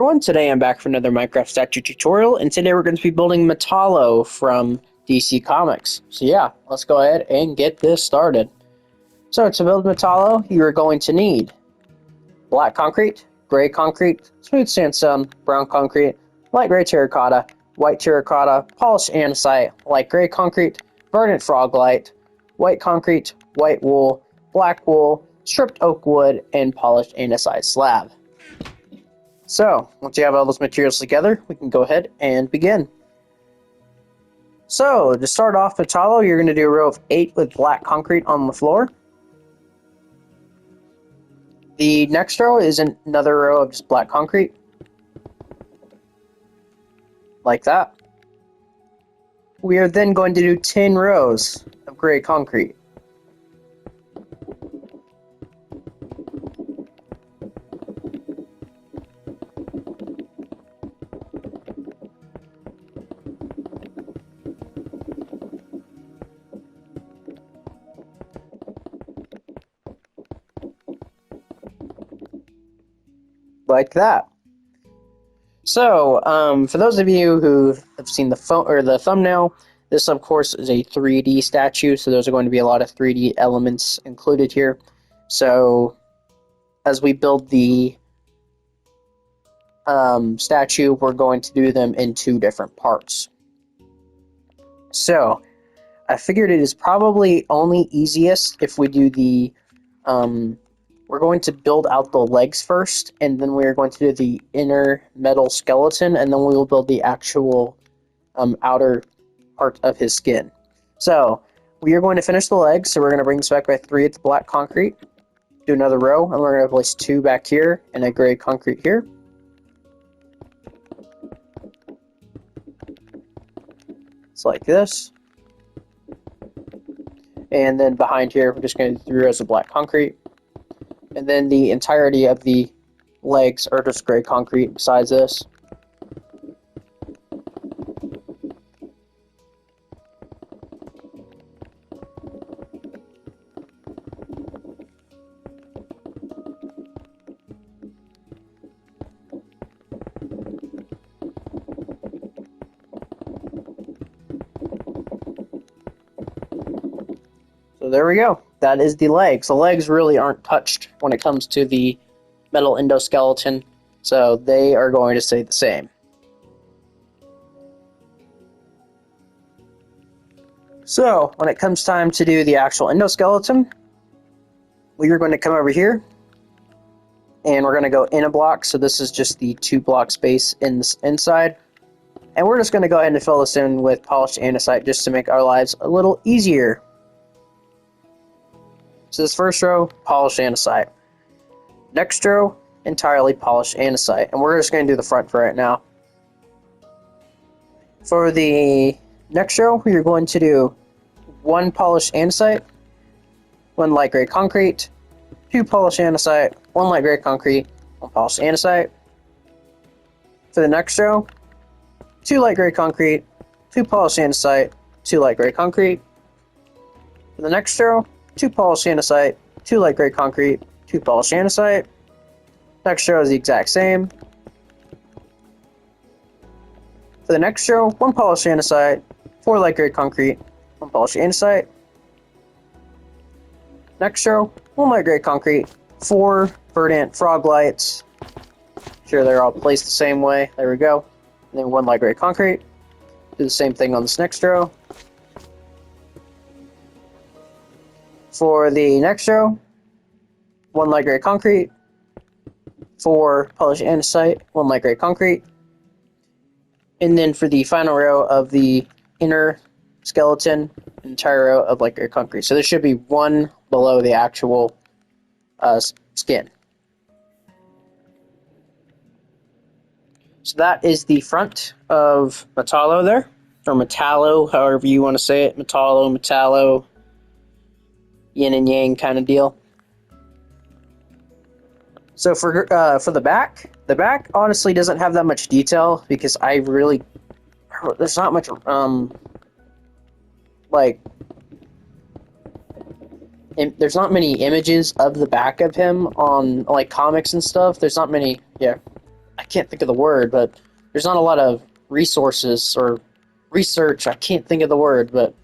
Everyone, today I'm back for another Minecraft statue tutorial, and today we're going to be building Metallo from DC Comics. So yeah, let's go ahead and get this started. So to build Metallo, you are going to need black concrete, gray concrete, smooth sandstone, brown concrete, light gray terracotta, white terracotta, polished andesite, light gray concrete, verdant froglight, white concrete, white wool, black wool, stripped oak wood, and polished andesite slab. So, once you have all those materials together, we can go ahead and begin. So, to start off Metallo, you're going to do a row of 8 with black concrete on the floor. The next row is another row of just black concrete. Like that. We are then going to do 10 rows of gray concrete. Like that. So, for those of you who have seen the thumbnail, this of course is a 3D statue, so there's going to be a lot of 3D elements included here. So, as we build the statue, we're going to do them in 2 different parts. So, I figured it is probably only easiest if we do the we're going to build out the legs first, and then we're going to do the inner metal skeleton, and then we will build the actual outer part of his skin. So, we are going to finish the legs, so we're going to bring this back by 3 at the black concrete, do another row, and we're going to place 2 back here, and a gray concrete here. It's like this. And then behind here, we're just going to do 3 rows of black concrete. And then the entirety of the legs are just gray concrete besides this. So there we go. That is the legs. The legs really aren't touched when it comes to the metal endoskeleton, so they are going to stay the same. So, when it comes time to do the actual endoskeleton, we are going to come over here, and we're going to go in a block, so this is just the 2 block space inside. And we're just going to go ahead and fill this in with polished andesite just to make our lives a little easier. So this first row, polished andesite. Next row, entirely polished andesite. And we're just going to do the front for right now. For the next row, we are going to do 1 polished andesite, 1 light gray concrete, 2 polished andesite, 1 light gray concrete, 1 polished andesite. For the next row, 2 light gray concrete, 2 polished andesite, 2 light gray concrete. For the next row, 2 polished andesite, 2 light gray concrete, 2 polished andesite. Next row is the exact same. For the next row, 1 polished andesite, 4 light gray concrete, 1 polished andesite. Next row, 1 light gray concrete, 4 verdant frog lights. Sure, they're all placed the same way. There we go. And then 1 light gray concrete. Do the same thing on this next row. For the next row, 1 light gray concrete, 4 polished andesite, 1 light gray concrete. And then for the final row of the inner skeleton, an entire row of light gray concrete. So there should be 1 below the actual skin. So that is the front of Metallo there, or Metallo, however you want to say it. Metallo. Yin and yang kind of deal. So for the back honestly doesn't have that much detail because there's not much there's not many images of the back of him on like comics and stuff. There's not many. Yeah, I can't think of the word, but there's not a lot of resources or research. I can't think of the word, but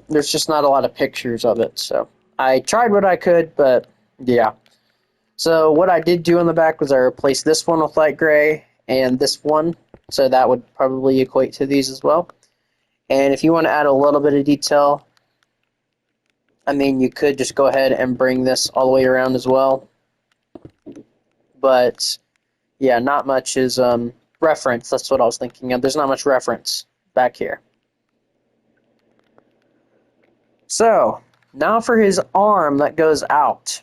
there's just not a lot of pictures of it. So I tried what I could, but yeah. So what I did do on the back was I replaced this one with light gray and this one, so that would probably equate to these as well. And if you want to add a little bit of detail, I mean, you could just go ahead and bring this all the way around as well. But yeah, not much is reference. That's what I was thinking of. There's not much reference back here. So now for his arm that goes out.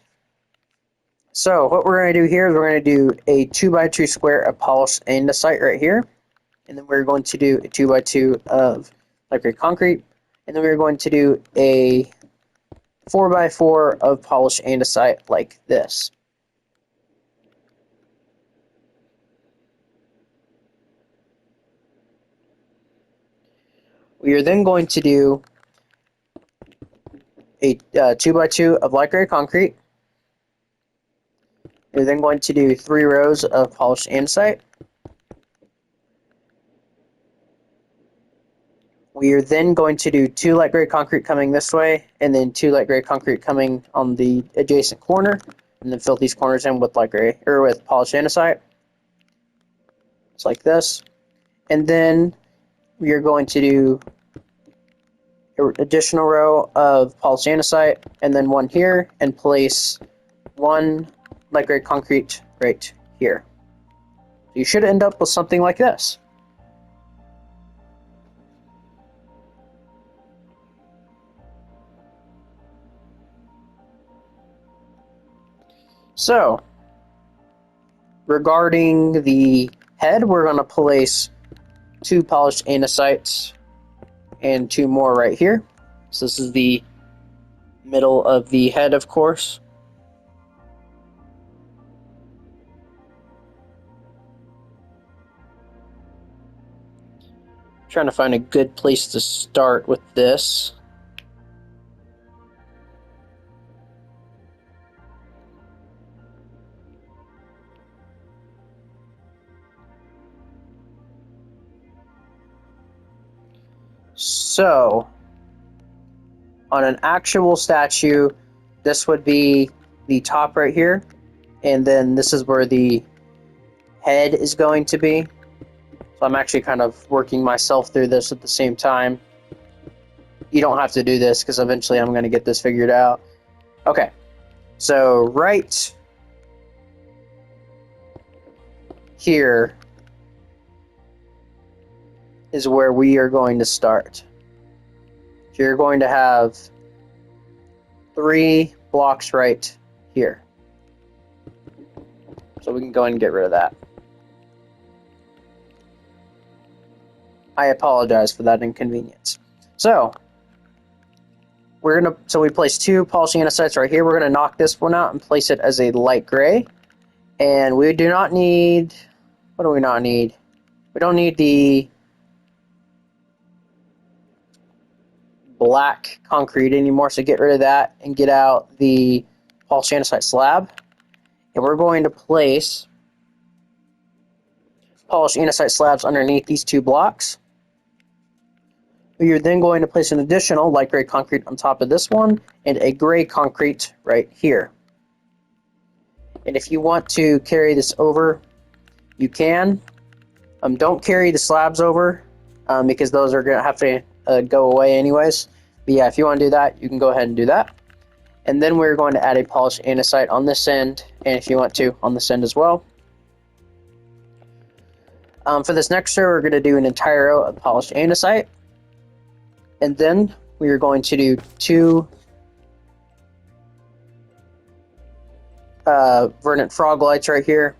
So what we're going to do here is we're going to do a 2x2 square of polished andesite right here. And then we're going to do a 2x2 of light gray concrete. And then we're going to do a 4x4 of polished andesite like this. We are then going to do a 2x2 of light gray concrete. We're then going to do 3 rows of polished andesite. We are then going to do 2 light gray concrete coming this way, and then 2 light gray concrete coming on the adjacent corner, and then fill these corners in with light gray or with polished andesite. It's like this. And then we are going to do an additional row of polished andesite, and then one here, and place 1 light gray concrete right here. You should end up with something like this. So, regarding the head, we're going to place 2 polished andesites and 2 more right here. So this is the middle of the head, of course. Trying to find a good place to start with this. So, on an actual statue, this would be the top right here, and then this is where the head is going to be. So I'm actually kind of working myself through this at the same time. You don't have to do this because eventually I'm going to get this figured out. Okay, so right here is where we are going to start. So you're going to have 3 blocks right here. So we can go ahead and get rid of that. I apologize for that inconvenience. So we place 2 polished andesites right here. We're gonna knock this one out and place it as a light gray. And we do not need, what do we not need? We don't need the black concrete anymore, so get rid of that and get out the polished andesite slab. And we're going to place polished andesite slabs underneath these 2 blocks. You're then going to place an additional light gray concrete on top of this one and a gray concrete right here. And if you want to carry this over, you can. Don't carry the slabs over because those are going to have to go away anyways. But yeah, if you want to do that, you can go ahead and do that. And then we're going to add a polished andesite on this end, and if you want to, on this end as well. For this next row, we're going to do an entire row of polished andesite. And then we are going to do 2 verdant frog lights right here.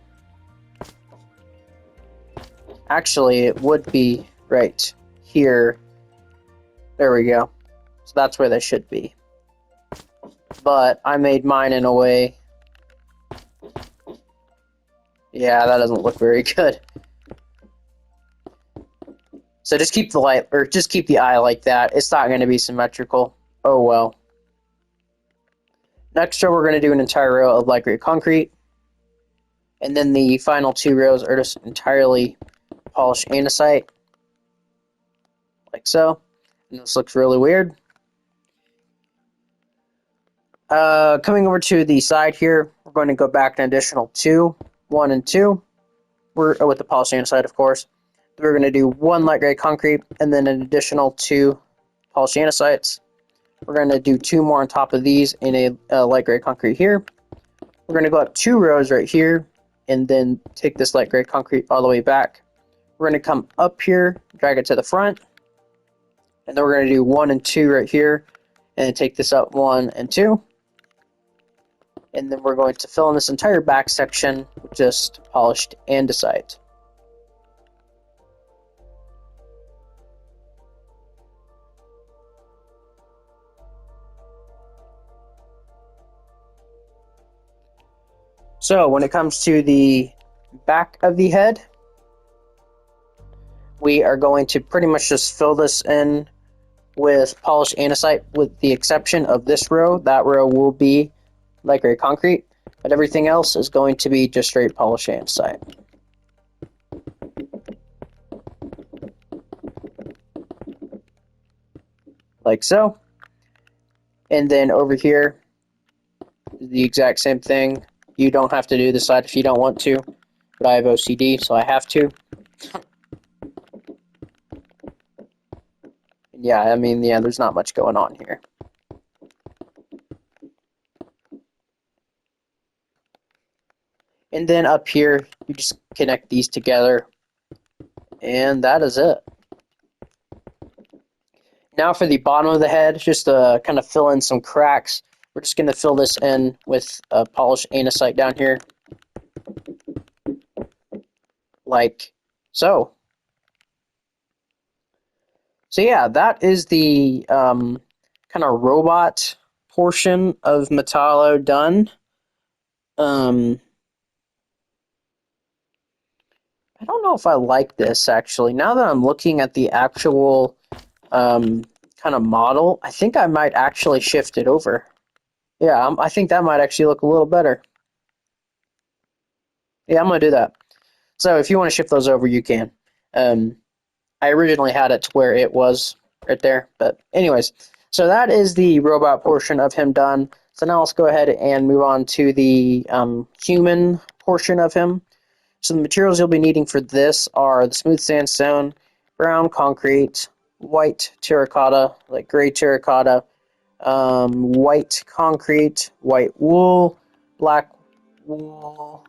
Actually, it would be right here. There we go. So that's where they should be. But I made mine in a way. Yeah, that doesn't look very good. So just keep the light, or just keep the eye like that. It's not going to be symmetrical. Oh well. Next row, we're going to do an entire row of light gray concrete. And then the final 2 rows are just entirely polished andesite, like so. And this looks really weird. Coming over to the side here, we're going to go back an additional 2, 1 and 2. We're with the polished andesite, of course. We're going to do 1 light gray concrete and then an additional 2 polished andesites. We're going to do 2 more on top of these in a light gray concrete here. We're going to go up 2 rows right here and then take this light gray concrete all the way back. We're going to come up here, drag it to the front, and then we're going to do 1 and 2 right here and take this up 1 and 2. And then we're going to fill in this entire back section with just polished andesite. So when it comes to the back of the head, we are going to pretty much just fill this in with polished andesite with the exception of this row. That row will be light gray concrete, but everything else is going to be just straight polished andesite. Like so. And then over here, the exact same thing. You don't have to do this side if you don't want to, but I have OCD, so I have to. Yeah, I mean, yeah, there's not much going on here. And then up here, you just connect these together, and that is it. Now for the bottom of the head, just to kind of fill in some cracks, we're just going to fill this in with polished andesite down here, like so. So yeah, that is the kind of robot portion of Metallo done. I don't know if I like this, actually. Now that I'm looking at the actual kind of model, I think I might actually shift it over. Yeah, I think that might actually look a little better. Yeah, I'm going to do that. So if you want to shift those over, you can. I originally had it to where it was right there. But anyways, so that is the robot portion of him done. So now let's go ahead and move on to the human portion of him. So the materials you'll be needing for this are the smooth sandstone, brown concrete, white terracotta, like gray terracotta, white concrete, white wool, black wool,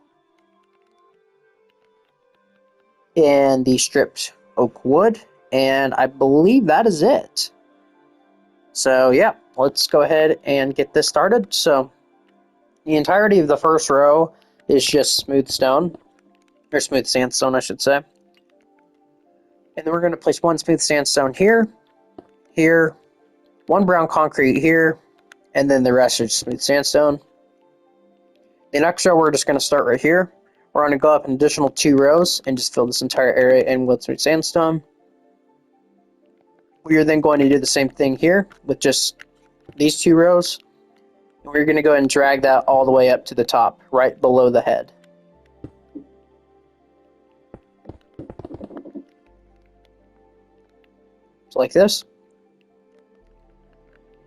and the stripped oak wood. And I believe that is it. So yeah, let's go ahead and get this started. So the entirety of the first row is just smooth stone, or smooth sandstone, I should say. And then we're going to place 1 smooth sandstone here, here, 1 brown concrete here, and then the rest is smooth sandstone. The next row, we're just going to start right here. We're going to go up an additional 2 rows and just fill this entire area in with smooth sandstone. We are then going to do the same thing here with just these 2 rows. And we're going to go ahead and drag that all the way up to the top, right below the head. So like this.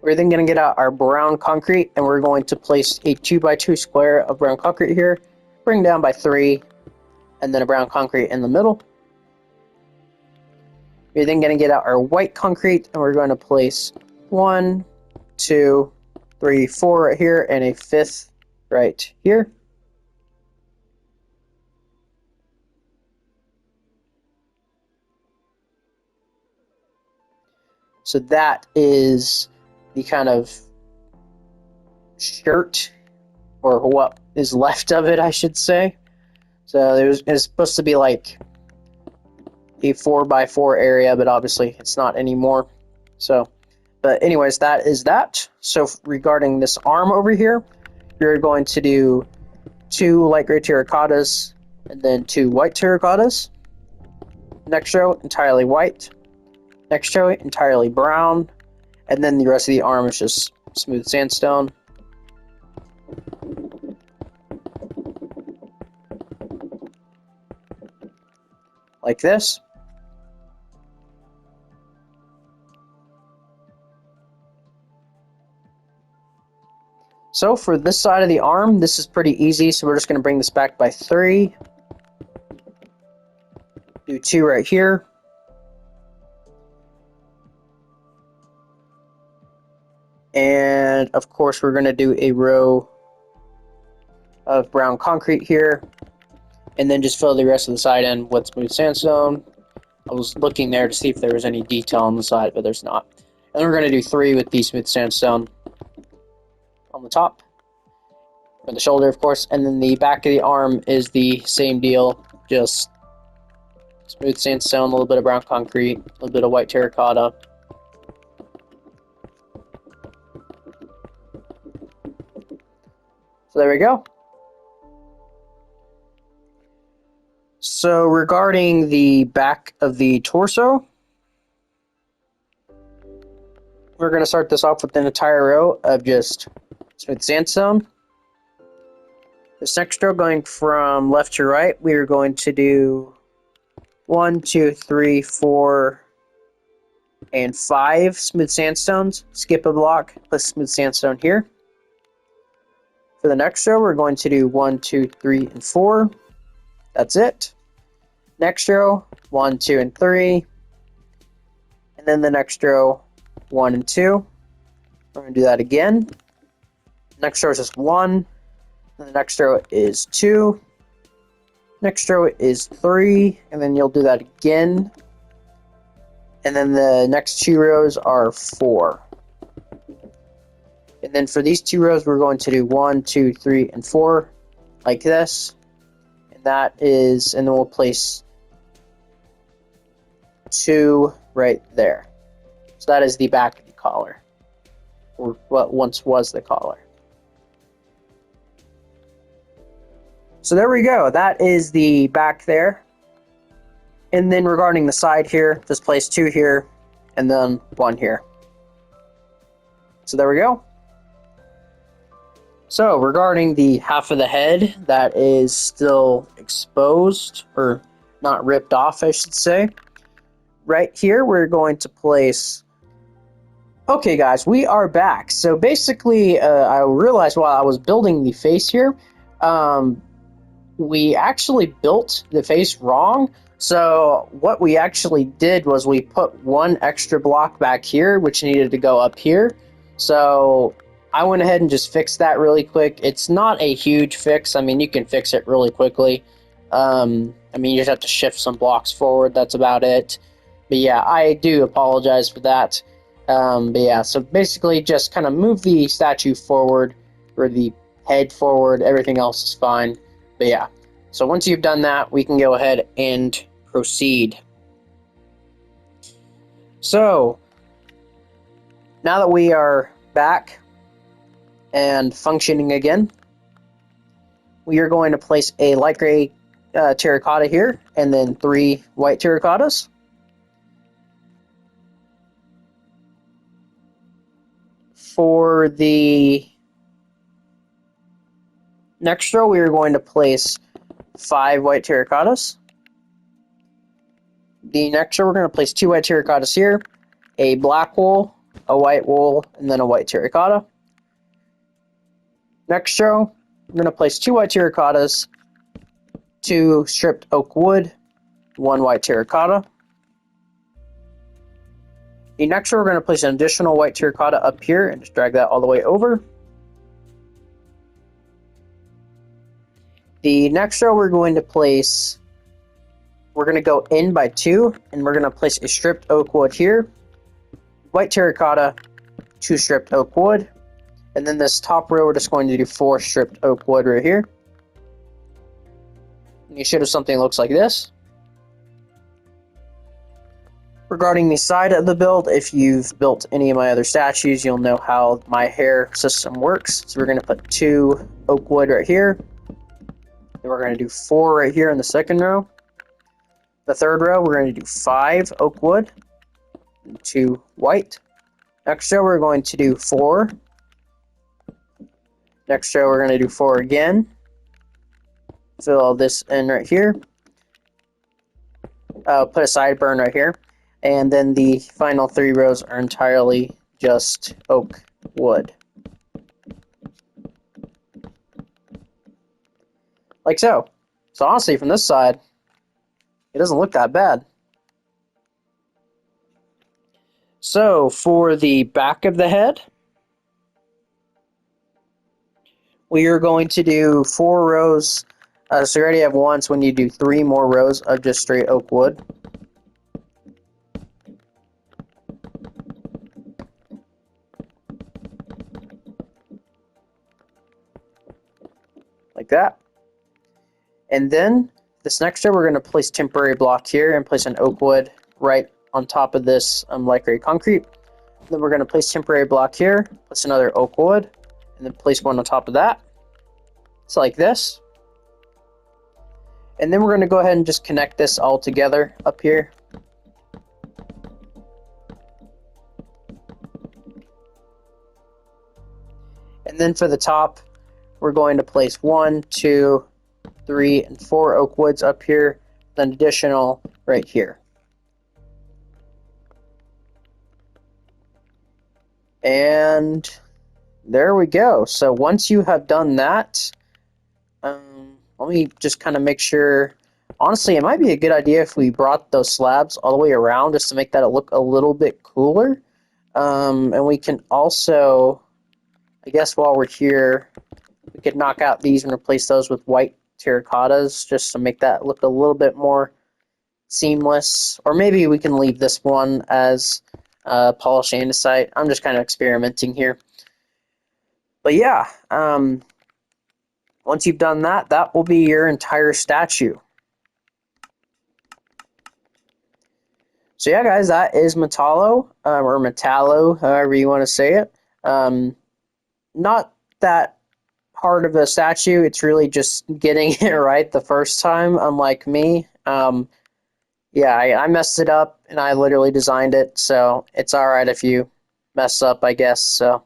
We're then going to get out our brown concrete, and we're going to place a 2x2 square of brown concrete here, bring down by 3, and then a brown concrete in the middle. We're then going to get out our white concrete, and we're going to place 1, 2, 3, 4 right here, and a 5th right here. So that is the kind of shirt, or what is left of it, I should say. So it's supposed to be like a 4x4 area, but obviously it's not anymore. So, but anyways, that is that. So regarding this arm over here, you're going to do 2 light gray terracottas and then 2 white terracottas. Next row, entirely white. Next row, entirely brown. And then the rest of the arm is just smooth sandstone. like this. So for this side of the arm, this is pretty easy, so we're just going to bring this back by 3. Do 2 right here. And of course we're going to do a row of brown concrete here. And then just fill the rest of the side in with smooth sandstone. I was looking there to see if there was any detail on the side, but there's not. And then we're going to do 3 with the smooth sandstone on the top. For the shoulder, of course. And then the back of the arm is the same deal. Just smooth sandstone, a little bit of brown concrete, a little bit of white terracotta. So there we go. So regarding the back of the torso, we're going to start this off with an entire row of just smooth sandstone. This next row, going from left to right, we are going to do 1, 2, 3, 4, and 5 smooth sandstones. Skip a block, put smooth sandstone here. For the next row, we're going to do 1, 2, 3, and 4. That's it. Next row, 1, 2, and 3. And then the next row, 1 and 2. We're going to do that again. Next row is just 1. And the next row is 2. Next row is 3. And then you'll do that again. And then the next 2 rows are 4. And then for these 2 rows, we're going to do 1, 2, 3, and 4, like this. And that is, and then we'll place 2 right there. So that is the back of the collar, or what once was the collar. So there we go. That is the back there. And then regarding the side here, just place 2 here, and then 1 here. So there we go. So regarding the half of the head that is still exposed, or not ripped off, I should say, right here we're going to place... Okay guys, we are back. So basically, I realized while I was building the face here, we actually built the face wrong. So what we actually did was we put 1 extra block back here, which needed to go up here. So I went ahead and just fixed that really quick. It's not a huge fix. I mean, you can fix it really quickly. I mean, you just have to shift some blocks forward. That's about it. But yeah, I do apologize for that. But yeah, so basically just kind of move the statue forward, or the head forward. Everything else is fine. But yeah, so once you've done that, we can go ahead and proceed. So now that we are back and functioning again, we are going to place a light gray terracotta here, and then 3 white terracottas. For the next row, we are going to place 5 white terracottas. The next row, we're going to place 2 white terracottas here, a black wool, a white wool, and then a white terracotta. Next row, we're going to place 2 white terracottas, 2 stripped oak wood, 1 white terracotta. The next row, we're going to place an additional white terracotta up here and just drag that all the way over. The next row, we're going to go in by 2, and we're going to place a stripped oak wood here, white terracotta, 2 stripped oak wood, and then this top row, we're just going to do 4 stripped oak wood right here. And you should have something that looks like this. Regarding the side of the build, if you've built any of my other statues, you'll know how my hair system works. So we're going to put 2 oak wood right here. Then we're going to do 4 right here in the second row. The third row, we're going to do 5 oak wood, and 2 white. Next row, we're going to do 4. Next row, we're going to do 4 again. Fill all this in right here. put a sideburn right here, and then the final 3 rows are entirely just oak wood. Like so. So honestly, from this side, it doesn't look that bad. So for the back of the head, we are going to do 4 rows. So you already have 1, so we need to do 3 more rows of just straight oak wood. Like that. And then this next row, we're going to place temporary block here and place an oak wood right on top of this light gray concrete. Then we're going to place temporary block here, place another oak wood, and then place one on top of that. It's like this. And then we're going to go ahead and just connect this all together up here. And then for the top, we're going to place 1, 2, 3, and 4 oak woods up here, then additional right here. And there we go. So once you have done that, let me just kind of make sure. Honestly, it might be a good idea if we brought those slabs all the way around just to make that look a little bit cooler. And we can also, I guess while we're here, we could knock out these and replace those with white terracottas just to make that look a little bit more seamless. Or maybe we can leave this one as polished andesite. I'm just kind of experimenting here. But yeah, once you've done that, that will be your entire statue. So yeah, guys, that is Metallo, or Metallo, however you want to say it. Not that hard of a statue. It's really just getting it right the first time, unlike me. Yeah, I messed it up, and I literally designed it, so it's alright if you mess up, I guess. So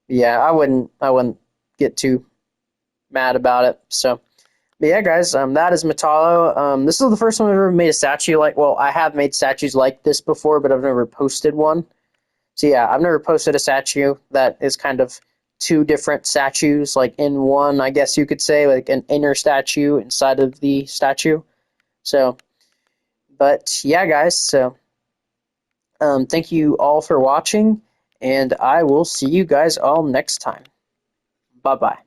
yeah, I wouldn't get too mad about it. So but yeah, guys, that is Metallo. This is the first time I've ever made a statue like. Well, I have made statues like this before, but I've never posted one. So yeah, I've never posted a statue that is kind of 2 different statues, like in one, I guess you could say, like an inner statue inside of the statue. So, but yeah, guys, so thank you all for watching, and I will see you guys all next time. Bye-bye.